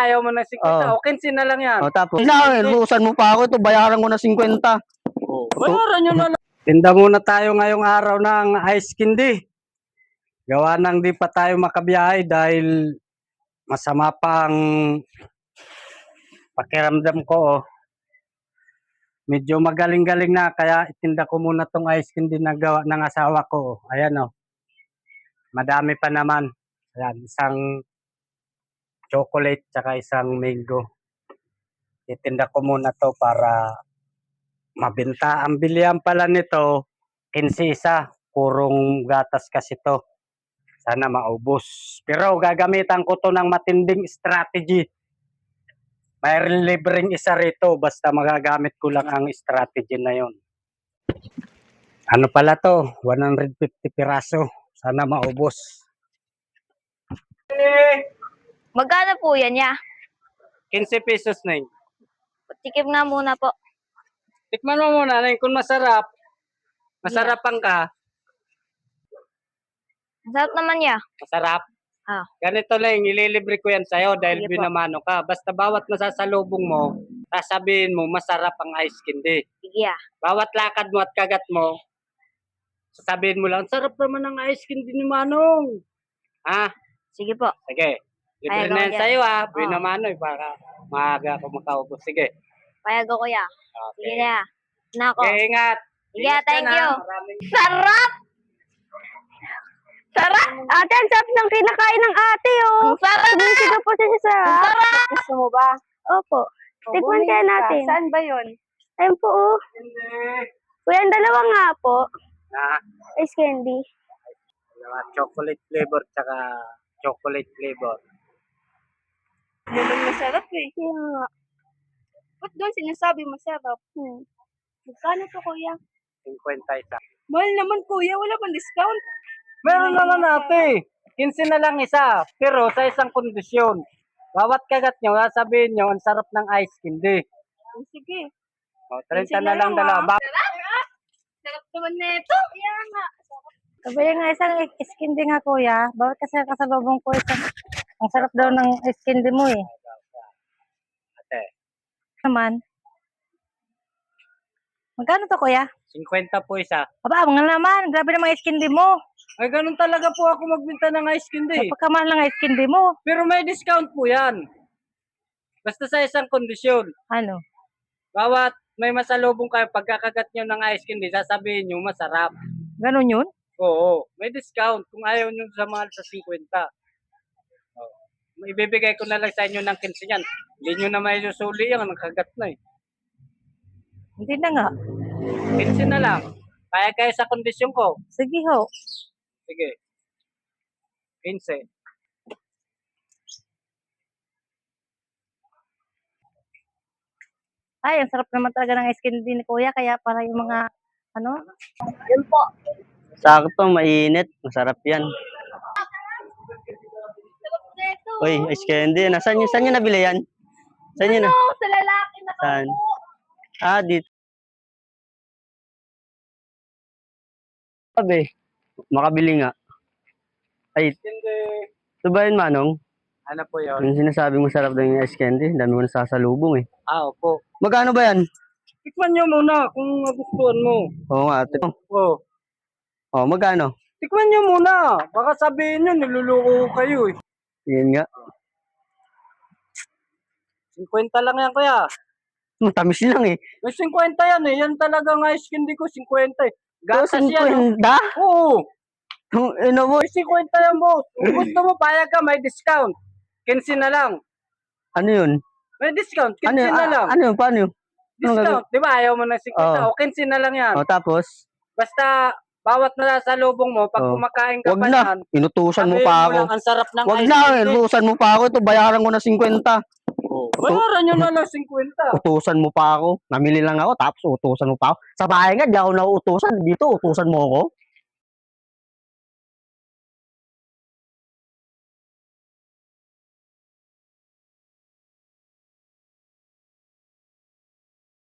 ayaw mo ng 50. Oo. O, 15 na lang yan. O, tapos, utusan mo pa ako ito, bayaran ko na 50. Bayaran nyo na lang. Tinda muna tayo ngayong araw ng ice candy. Gawa nang di pa tayo makabiyahe dahil masama pa ang pakiramdam ko. Oh. Medyo magaling-galing na kaya itinda ko muna tong ice candy na gawa ng asawa ko. Oh. Ayan oh. Madami pa naman. Ayan, isang chocolate tsaka isang mango. Itinda ko muna to para mabenta. Ang bilihan pala nito, 15 isa. Purong gatas kasi to. Sana maubos. Pero gagamitan ko to ng matinding strategy. May libreng isa rito. Basta magagamit ko lang ang strategy na yon. Ano pala to? 150 piraso. Sana maubos. Magkano po yan ya? 15 pesos na yun. Tikim nga muna po. Tikman mo muna na kung masarap. Masarapan ka. Masarap naman ya. Masarap. Ah. Ganito lang, ililibre ko yan sa'yo dahil Sige po. binamano ka. Basta bawat masasalubong mo, sasabihin mo, masarap ang ice candy. Sige ya. Bawat lakad mo at kagat mo, sasabihin mo lang, sarap naman ang ice candy ni Manong. Ha? Sige po. Sige. Libre Payag na ako yan dyan. sa'yo ha. Oo. Binamano para maaga ako makaubos. Sige. Payag ako ya. Sige Okay. ya. Nako. Okay, ingat. Sige, Ingat ka thank na. you. Maraming Sarap! Sarap! Ate, ang sarap ng kinakain ng ate, oh. Ang sarap! Sumisigaw po siya sa sarap. Ang sarap! Gusto mo ba? Opo. Tikman kaya natin. Saan ba yun? Ayun po, oh. Kuya, ang dalawa nga po. na Ice candy. chocolate flavor tsaka chocolate flavor. Yan ang masarap eh. Kaya nga. Ba't doon sinasabi masarap? Magkano to, kuya? 50 isa. Mahal naman, kuya. Wala bang discount? Meron naman ate. 15 na lang isa. Pero sa isang kondisyon. Bawat kagat nyo, sasabihin nyo, ang sarap ng ice candy. Sige. O, 30 na lang dalawa. Sarap naman na ito. Kaya nga. Sabi nga isang ice candy nga kuya, bawat kasi kasalubong ko isang, ang sarap daw ng ice candy mo eh. Ate, Naman. Magkano to kuya? 50 po isa. Aba, mga naman, grabe naman ice candy mo. Ay, ganun talaga po ako magbenta ng ice candy. Napagkamahal ng ice candy mo. Pero may discount po yan. Basta sa isang kondisyon. Ano? Bawat may masalubong kayo, pagkakagat nyo ng ice candy, sasabihin nyo masarap. Ganun yun? Oo, may discount kung ayaw nyo sa mahal sa 50. Ibibigay ko na lang sa inyo ng 15 yan. Hindi nyo na may susuli yan, nakagat na eh. Hindi na nga. 15 na lang. Kaya kayo sa kondisyon ko. Sige ho. Sige. 15. Ay, ang sarap naman talaga ng ice candy ni kuya, kaya para yung mga, ano? Yun po. Sakto, mainit. Masarap yan. Sarap na ito. Uy, ice candy. Saan nyo nabili yan? Saan nyo na? Ano? Sa lalaki na Saan? po. Ah, dito. Sabi, makabili nga. Ay, Hindi. ito ba yun, Manong? Ano po yun? Yung sinasabi mo sarap daw yung ice candy, dami mo nasasalubong eh. Ah, opo. Magkano ba yan? Tikman nyo muna kung magustuhan mo. Oo nga, ate. Oh. Oh, magkano? Tikman nyo muna. Baka sabihin nyo, niluluko ko kayo eh. Yun nga. 50 lang yan kuya. Matamis lang eh. May 50 yan eh. Yan talagang ice candy ko, 50 eh. Gatas yan. 50? Oo. Ano mo? May 50 yan boss. Kung gusto mo, payag ka, may discount. 15 na lang. Ano yun? May discount, 15 Ano yun? na lang. Ano yun? Paano yun? Discount, di ba? Ayaw mo ng 50. Oo. O, 15 na lang yan. Oh, tapos? Basta, bawat nasasalubong mo, pag Oo. kumakain ka Wag pa na. yan, Inutusan mo sabihin pa mo ako. lang, ang sarap ng Wag ice na. candy. Inutusan mo pa ako. Ito, bayaran ko na 50. Oh, bayaran nyo na lang 50. Utusan mo pa ako. Namili lang ako, tapos utusan mo pa ako. Sa bahay nga, di ako nauutusan. Dito, utusan mo ako.